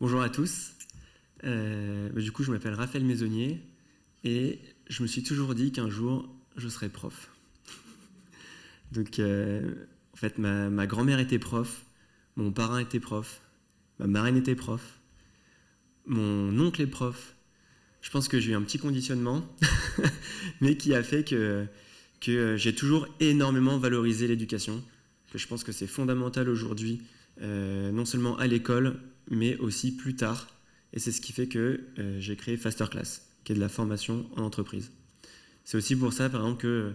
Bonjour à tous. Du coup, je m'appelle Raphaël Maisonnier et je me suis toujours dit qu'un jour, je serais prof. Donc, en fait, ma grand-mère était prof, mon parrain était prof, ma marraine était prof, mon oncle est prof. Je pense que j'ai eu un petit conditionnement, mais qui a fait que j'ai toujours énormément valorisé l'éducation, que je pense que c'est fondamental aujourd'hui, non seulement à l'école, mais aussi plus tard. Et c'est ce qui fait que j'ai créé Fasterclass, qui est de la formation en entreprise. C'est aussi pour ça, par exemple, que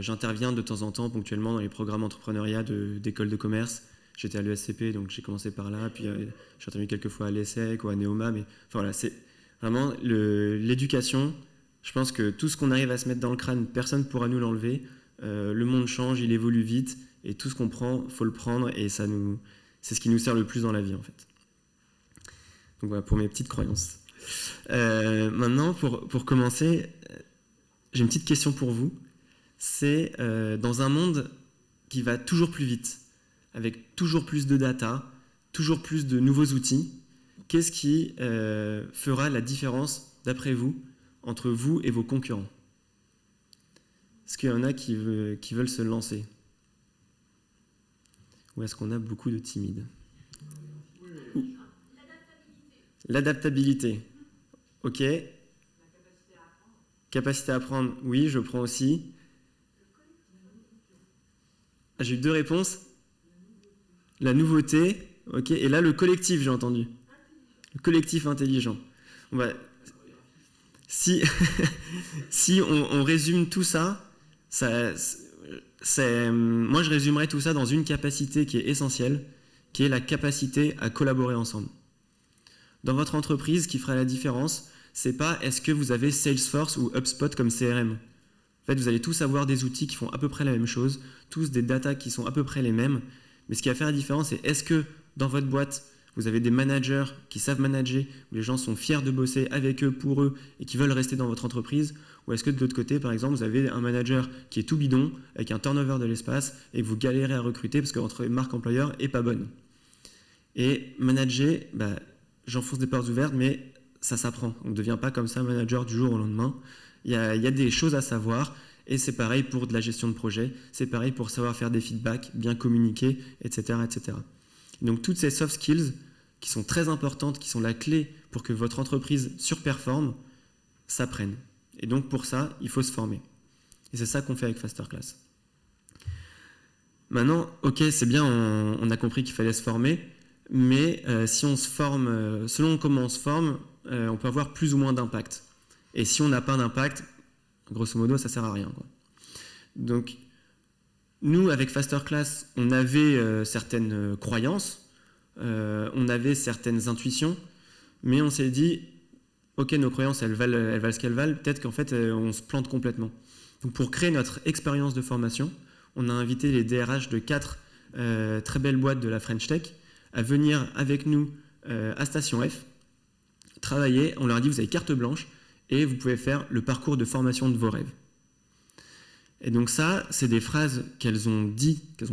j'interviens de temps en temps, ponctuellement, dans les programmes entrepreneuriat d'écoles de commerce. J'étais à l'ESCP, donc j'ai commencé par là, puis j'ai intervenu quelques fois à l'ESSEC ou à Neoma, mais enfin, voilà, c'est vraiment l'éducation. Je pense que tout ce qu'on arrive à se mettre dans le crâne, personne ne pourra nous l'enlever. Le monde change, il évolue vite, et tout ce qu'on prend, il faut le prendre, et c'est ce qui nous sert le plus dans la vie, en fait. Donc voilà, pour mes petites croyances. Maintenant, pour commencer, j'ai une petite question pour vous. C'est dans un monde qui va toujours plus vite, avec toujours plus de data, toujours plus de nouveaux outils, qu'est-ce qui fera la différence, d'après vous, entre vous et vos concurrents? Est-ce qu'il y en a qui veulent se lancer? Ou est-ce qu'on a beaucoup de timides? L'adaptabilité. Ok. Capacité à apprendre, oui, je prends aussi. Ah, j'ai eu deux réponses. La nouveauté, ok. Et là, le collectif, j'ai entendu. Le collectif intelligent. Si on résume tout ça, moi je résumerais tout ça dans une capacité qui est essentielle, qui est la capacité à collaborer ensemble. Dans votre entreprise, ce qui fera la différence, c'est pas est-ce que vous avez Salesforce ou HubSpot comme CRM. En fait, vous allez tous avoir des outils qui font à peu près la même chose, tous des datas qui sont à peu près les mêmes, mais ce qui va faire la différence, c'est est-ce que dans votre boîte, vous avez des managers qui savent manager, où les gens sont fiers de bosser avec eux, pour eux, et qui veulent rester dans votre entreprise, ou est-ce que de l'autre côté, par exemple, vous avez un manager qui est tout bidon, avec un turnover de l'espace, et que vous galérez à recruter parce que votre marque employeur n'est pas bonne. Et manager, j'enfonce des portes ouvertes, mais ça s'apprend. On ne devient pas comme ça manager du jour au lendemain. Il y a des choses à savoir, et c'est pareil pour de la gestion de projet, c'est pareil pour savoir faire des feedbacks, bien communiquer, etc., etc. Donc toutes ces soft skills qui sont très importantes, qui sont la clé pour que votre entreprise surperforme, s'apprennent. Et donc pour ça, il faut se former. Et c'est ça qu'on fait avec Fasterclass. Maintenant, ok, c'est bien, on a compris qu'il fallait se former, mais si on se forme, selon comment on se forme, on peut avoir plus ou moins d'impact. Et si on n'a pas d'impact, grosso modo, ça ne sert à rien, quoi. Donc, nous, avec Fasterclass, on avait certaines croyances, on avait certaines intuitions, mais on s'est dit, ok, nos croyances, elles valent ce qu'elles valent, peut-être qu'en fait, on se plante complètement. Donc, pour créer notre expérience de formation, on a invité les DRH de 4 très belles boîtes de la French Tech à venir avec nous à Station F, travailler. On leur a dit, vous avez carte blanche et vous pouvez faire le parcours de formation de vos rêves. Et donc ça, c'est des phrases qu'elles ont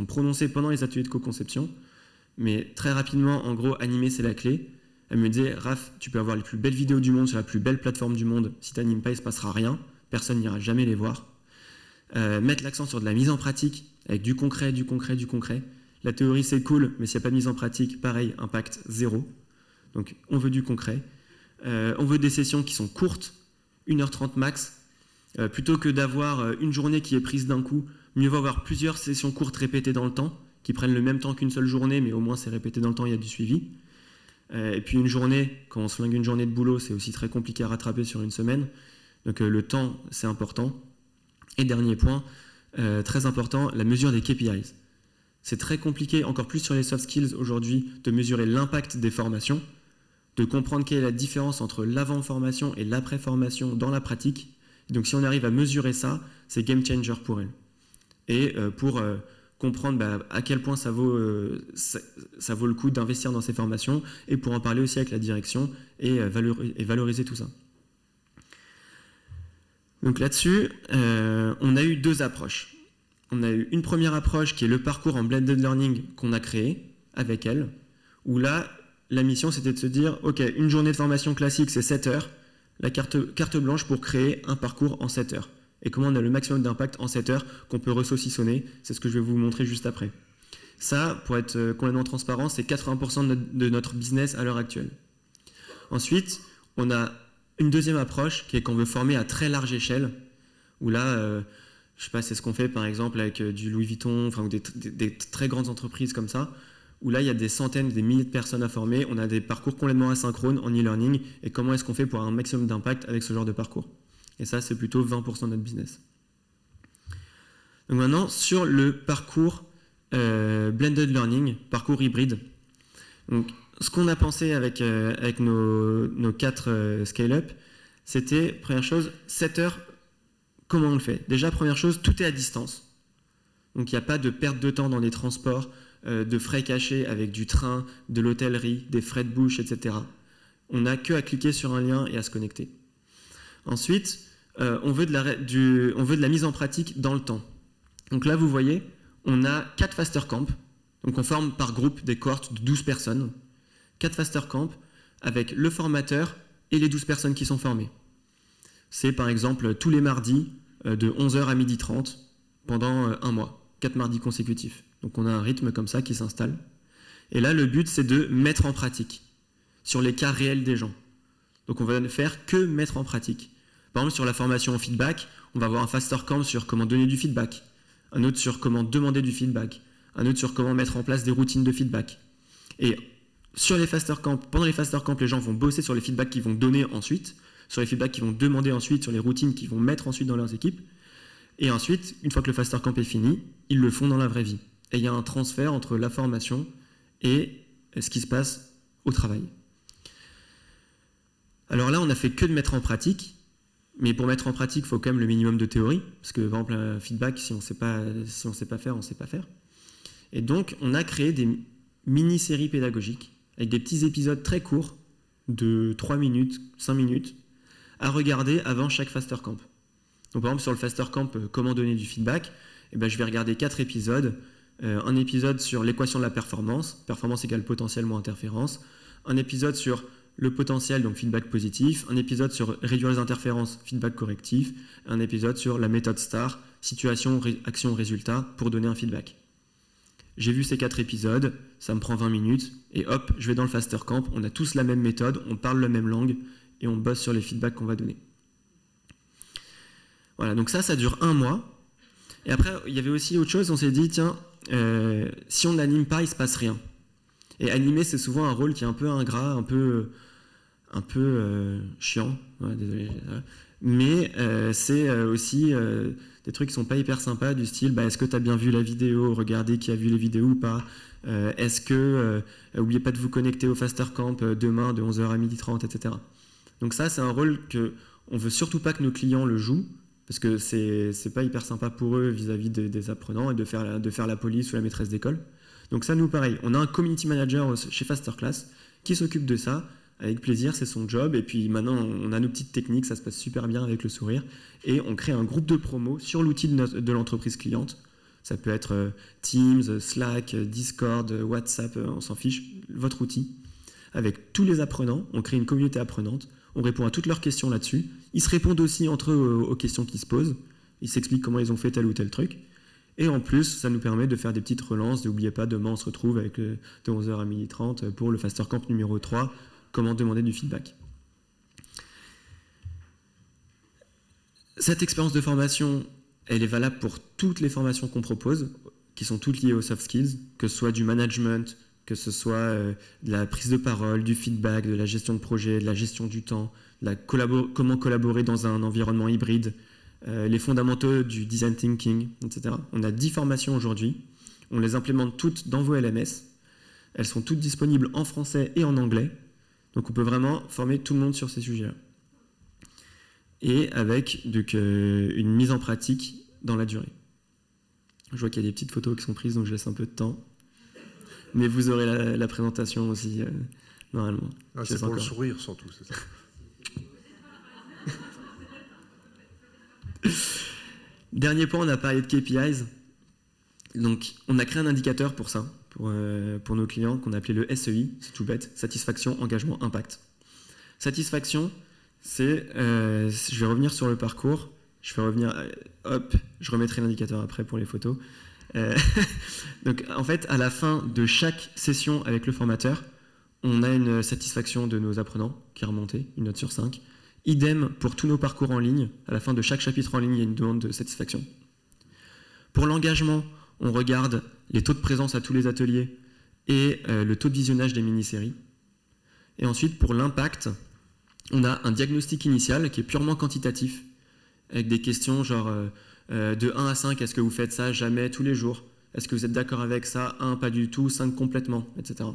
prononcées pendant les ateliers de co-conception, mais très rapidement, en gros, animer, c'est la clé. Elle me disait, Raph, tu peux avoir les plus belles vidéos du monde sur la plus belle plateforme du monde, si tu n'animes pas, il ne se passera rien, personne n'ira jamais les voir. Mettre l'accent sur de la mise en pratique, avec du concret. La théorie, c'est cool, mais s'il n'y a pas de mise en pratique, pareil, impact zéro. Donc, on veut du concret. On veut des sessions qui sont courtes, 1h30 max. Plutôt que d'avoir une journée qui est prise d'un coup, mieux vaut avoir plusieurs sessions courtes répétées dans le temps, qui prennent le même temps qu'une seule journée, mais au moins c'est répété dans le temps, il y a du suivi. Et puis une journée, quand on se flingue une journée de boulot, c'est aussi très compliqué à rattraper sur une semaine. Donc le temps, c'est important. Et dernier point, très important, la mesure des KPIs. C'est très compliqué, encore plus sur les soft skills aujourd'hui, de mesurer l'impact des formations, de comprendre quelle est la différence entre l'avant-formation et l'après-formation dans la pratique. Donc si on arrive à mesurer ça, c'est game changer pour elle. Et pour comprendre à quel point ça vaut le coup d'investir dans ces formations, et pour en parler aussi avec la direction et valoriser tout ça. Donc là-dessus, on a eu 2 approches. On a eu une première approche qui est le parcours en blended learning qu'on a créé avec elle, où là, la mission, c'était de se dire, OK, une journée de formation classique, c'est 7 heures, la carte blanche pour créer un parcours en 7 heures. Et comment on a le maximum d'impact en 7 heures qu'on peut ressaucissonner, c'est ce que je vais vous montrer juste après. Ça, pour être complètement transparent, c'est 80% de notre business à l'heure actuelle. Ensuite, on a une deuxième approche qui est qu'on veut former à très large échelle, où là, je sais pas, c'est ce qu'on fait par exemple avec du Louis Vuitton, enfin, ou des très grandes entreprises comme ça, où là, il y a des centaines, des milliers de personnes à former, on a des parcours complètement asynchrones en e-learning, et comment est-ce qu'on fait pour avoir un maximum d'impact avec ce genre de parcours. Et ça, c'est plutôt 20% de notre business. Donc maintenant, sur le parcours blended learning, parcours hybride. Donc, ce qu'on a pensé avec nos 4 scale-up, c'était, première chose, 7 heures, comment on le fait? Déjà, première chose, tout est à distance. Donc il n'y a pas de perte de temps dans les transports, de frais cachés avec du train, de l'hôtellerie, des frais de bouche, etc. On n'a que à cliquer sur un lien et à se connecter. Ensuite, on veut de la mise en pratique dans le temps. Donc là, vous voyez, on a 4 Faster Camp. Donc on forme par groupe des cohortes de 12 personnes. 4 Faster Camp avec le formateur et les 12 personnes qui sont formées. C'est par exemple tous les mardis de 11h à 12h30 pendant un mois, 4 mardis consécutifs. Donc on a un rythme comme ça qui s'installe. Et là, le but, c'est de mettre en pratique sur les cas réels des gens. Donc on va ne faire que mettre en pratique. Par exemple, sur la formation en feedback, on va avoir un Faster Camp sur comment donner du feedback, un autre sur comment demander du feedback, un autre sur comment mettre en place des routines de feedback. Et sur les Faster Camp, pendant les Faster Camp, les gens vont bosser sur les feedbacks qu'ils vont donner ensuite, sur les feedbacks qu'ils vont demander ensuite, sur les routines qu'ils vont mettre ensuite dans leurs équipes. Et ensuite, une fois que le Faster Camp est fini, ils le font dans la vraie vie. Et il y a un transfert entre la formation et ce qui se passe au travail. Alors là, on n'a fait que de mettre en pratique, mais pour mettre en pratique, il faut quand même le minimum de théorie, parce que par exemple, un feedback, si on ne sait pas faire, on ne sait pas faire. Et donc, on a créé des mini-séries pédagogiques, avec des petits épisodes très courts, de 3 minutes, 5 minutes, à regarder avant chaque Faster Camp. Donc par exemple, sur le Faster Camp, comment donner du feedback, je vais regarder 4 épisodes. Un épisode sur l'équation de la performance égale potentiel moins interférence. Un épisode sur le potentiel, donc feedback positif. Un épisode sur réduire les interférences, feedback correctif. Un épisode sur la méthode STAR, situation, action, résultat, pour donner un feedback. J'ai vu ces 4 épisodes, ça me prend 20 minutes, et hop, je vais dans le Faster Camp, on a tous la même méthode, on parle la même langue, et on bosse sur les feedbacks qu'on va donner. Voilà, donc ça dure 1 mois. Et après, il y avait aussi autre chose, on s'est dit, tiens, si on n'anime pas, il ne se passe rien. Et animer, c'est souvent un rôle qui est un peu ingrat, un peu chiant, ouais, désolé. Mais c'est aussi des trucs qui ne sont pas hyper sympas, du style, est-ce que tu as bien vu la vidéo, regardez qui a vu les vidéos ou pas, est-ce que, n'oubliez pas de vous connecter au Faster Camp demain de 11h à 12h30, etc. Donc ça, c'est un rôle qu'on ne veut surtout pas que nos clients le jouent, parce que c'est pas hyper sympa pour eux vis-à-vis des apprenants et de faire la police ou la maîtresse d'école. Donc ça, nous, pareil, on a un community manager chez Fasterclass qui s'occupe de ça, avec plaisir, c'est son job, et puis maintenant, on a nos petites techniques, ça se passe super bien avec le sourire, et on crée un groupe de promo sur l'outil de l'entreprise cliente. Ça peut être Teams, Slack, Discord, WhatsApp, on s'en fiche, votre outil. Avec tous les apprenants, on crée une communauté apprenante, on répond à toutes leurs questions là-dessus. Ils se répondent aussi entre eux aux questions qui se posent. Ils s'expliquent comment ils ont fait tel ou tel truc. Et en plus, ça nous permet de faire des petites relances. N'oubliez pas, demain, on se retrouve avec de 11h à 12h30 pour le Faster Camp numéro 3, comment demander du feedback. Cette expérience de formation, elle est valable pour toutes les formations qu'on propose, qui sont toutes liées aux soft skills, que ce soit du management, que ce soit de la prise de parole, du feedback, de la gestion de projet, de la gestion du temps, comment collaborer dans un environnement hybride, les fondamentaux du design thinking, etc. On a 10 formations aujourd'hui, on les implémente toutes dans vos LMS, elles sont toutes disponibles en français et en anglais, donc on peut vraiment former tout le monde sur ces sujets-là. Et avec une mise en pratique dans la durée. Je vois qu'il y a des petites photos qui sont prises, donc je laisse un peu de temps. Mais vous aurez la présentation aussi, normalement. Ah, c'est pour le sourire, surtout, c'est ça. Dernier point, on a parlé de KPIs. Donc, on a créé un indicateur pour ça, pour nos clients qu'on appelait le SEI, c'est tout bête, satisfaction, engagement, impact. Satisfaction, c'est, je vais revenir sur le parcours, je remettrai l'indicateur après pour les photos. Donc en fait, à la fin de chaque session avec le formateur, on a une satisfaction de nos apprenants qui est remontée, une note sur 5. Idem pour tous nos parcours en ligne, à la fin de chaque chapitre en ligne, il y a une demande de satisfaction. Pour l'engagement, on regarde les taux de présence à tous les ateliers et le taux de visionnage des mini-séries. Et ensuite, pour l'impact, on a un diagnostic initial qui est purement quantitatif, avec des questions genre de 1 à 5, est-ce que vous faites ça jamais, tous les jours? Est-ce que vous êtes d'accord avec ça? 1, pas du tout, 5 complètement, etc.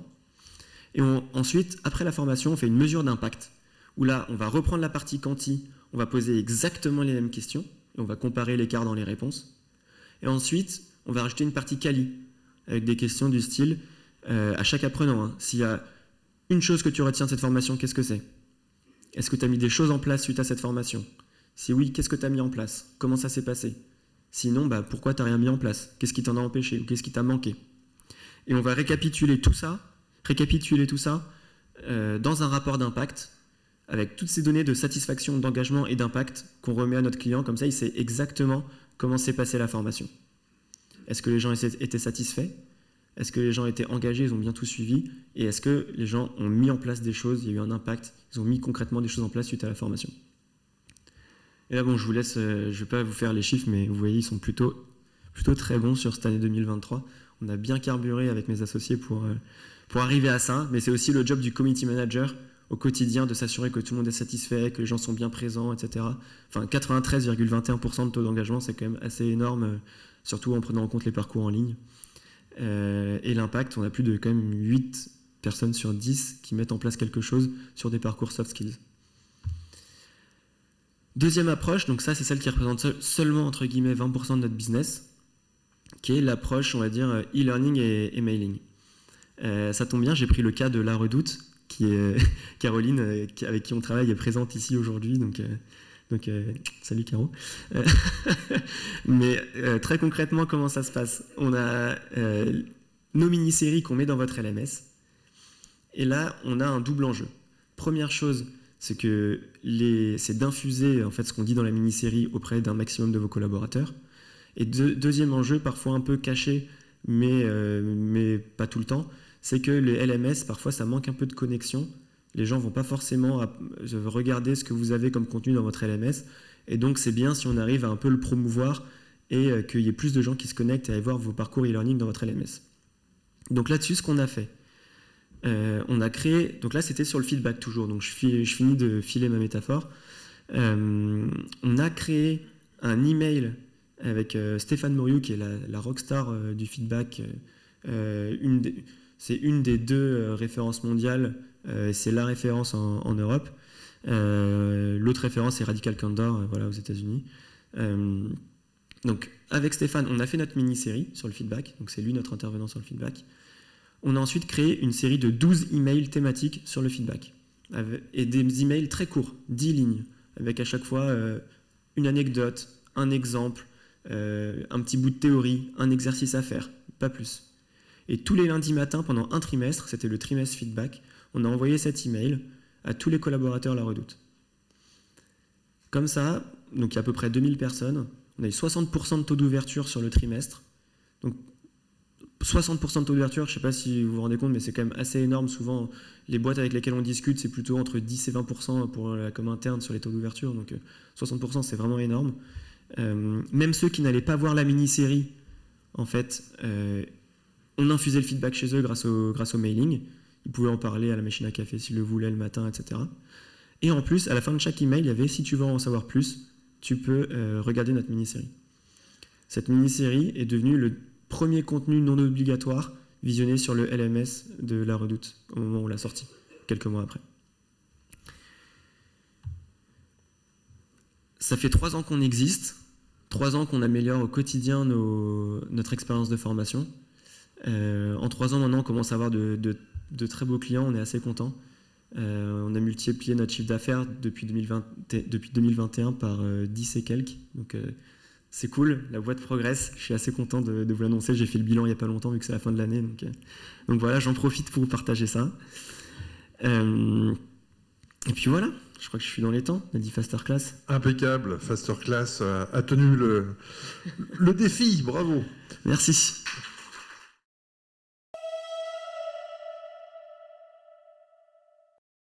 Et ensuite, après la formation, on fait une mesure d'impact, où là, on va reprendre la partie quanti, on va poser exactement les mêmes questions, et on va comparer l'écart dans les réponses. Et ensuite, on va rajouter une partie quali, avec des questions du style, à chaque apprenant, s'il y a une chose que tu retiens de cette formation, qu'est-ce que c'est? Est-ce que tu as mis des choses en place suite à cette formation? Si oui, qu'est-ce que tu as mis en place? Comment ça s'est passé? Sinon, pourquoi tu n'as rien mis en place? Qu'est-ce qui t'en a empêché? Ou qu'est-ce qui t'a manqué? Et on va récapituler tout ça dans un rapport d'impact, avec toutes ces données de satisfaction, d'engagement et d'impact qu'on remet à notre client. Comme ça, il sait exactement comment s'est passée la formation. Est-ce que les gens étaient satisfaits? Est-ce que les gens étaient engagés, ils ont bien tout suivi? Et est-ce que les gens ont mis en place des choses, il y a eu un impact, ils ont mis concrètement des choses en place suite à la formation? Et là, bon, je vous laisse, je ne vais pas vous faire les chiffres, mais vous voyez, ils sont plutôt très bons sur cette année 2023. On a bien carburé avec mes associés pour arriver à ça, mais c'est aussi le job du community manager au quotidien de s'assurer que tout le monde est satisfait, que les gens sont bien présents, etc. Enfin, 93,21% de taux d'engagement, c'est quand même assez énorme, surtout en prenant en compte les parcours en ligne. Et l'impact, on a plus de quand même 8 personnes sur 10 qui mettent en place quelque chose sur des parcours soft skills. Deuxième approche, donc ça c'est celle qui représente seulement entre guillemets 20% de notre business, qui est l'approche, on va dire, e-learning et mailing. Ça tombe bien, j'ai pris le cas de La Redoute, qui est Caroline, avec qui on travaille, est présente ici aujourd'hui, donc salut Caro. Mais très concrètement, comment ça se passe? On a nos mini-séries qu'on met dans votre LMS, et là, on a un double enjeu. Première chose, c'est d'infuser en fait, ce qu'on dit dans la mini-série auprès d'un maximum de vos collaborateurs. Et deuxième enjeu, parfois un peu caché, mais pas tout le temps, c'est que les LMS, parfois, ça manque un peu de connexion. Les gens ne vont pas forcément regarder ce que vous avez comme contenu dans votre LMS. Et donc, c'est bien si on arrive à un peu le promouvoir et qu'il y ait plus de gens qui se connectent et à voir vos parcours e-learning dans votre LMS. Donc là-dessus, ce qu'on a fait, on a créé... Donc là, c'était sur le feedback toujours. Donc je finis de filer ma métaphore. On a créé un email avec Stéphane Moriou, qui est la rockstar du feedback. C'est une des deux références mondiales. C'est la référence en Europe. L'autre référence est Radical Candor, aux États-Unis. Donc, avec Stéphane, on a fait notre mini-série sur le feedback. Donc, c'est lui notre intervenant sur le feedback. On a ensuite créé une série de 12 emails thématiques sur le feedback. Et des emails très courts, 10 lignes, avec à chaque fois une anecdote, un exemple, un petit bout de théorie, un exercice à faire, pas plus. Et tous les lundis matins, pendant un trimestre, c'était le trimestre feedback, on a envoyé cet email à tous les collaborateurs La Redoute. Comme ça, donc il y a à peu près 2000 personnes, on a eu 60% de taux d'ouverture sur le trimestre. Donc 60% de taux d'ouverture, je ne sais pas si vous vous rendez compte, mais c'est quand même assez énorme. Souvent, les boîtes avec lesquelles on discute, c'est plutôt entre 10 et 20% pour la com interne sur les taux d'ouverture. Donc 60%, c'est vraiment énorme. Même ceux qui n'allaient pas voir la mini-série, en fait, on infusait le feedback chez eux grâce au mailing. Ils pouvaient en parler à la machine à café s'ils le voulaient le matin, etc. Et en plus, à la fin de chaque email, il y avait « Si tu veux en savoir plus, tu peux regarder notre mini-série ». Cette mini-série est devenue le premier contenu non obligatoire visionné sur le LMS de La Redoute au moment où on l'a sorti, quelques mois après. Ça fait 3 ans qu'on existe, 3 ans qu'on améliore au quotidien notre expérience de formation. En 3 ans maintenant, on commence à avoir de très beaux clients, on est assez content. On a multiplié notre chiffre d'affaires depuis 2021 par 10 et quelques, donc c'est cool, la boîte progresse. Je suis assez content de vous l'annoncer. J'ai fait le bilan il n'y a pas longtemps, vu que c'est la fin de l'année. Donc voilà, j'en profite pour vous partager ça. Et puis voilà, je crois que je suis dans les temps. On a dit Fasterclass. Impeccable, Fasterclass a tenu le défi, bravo. Merci.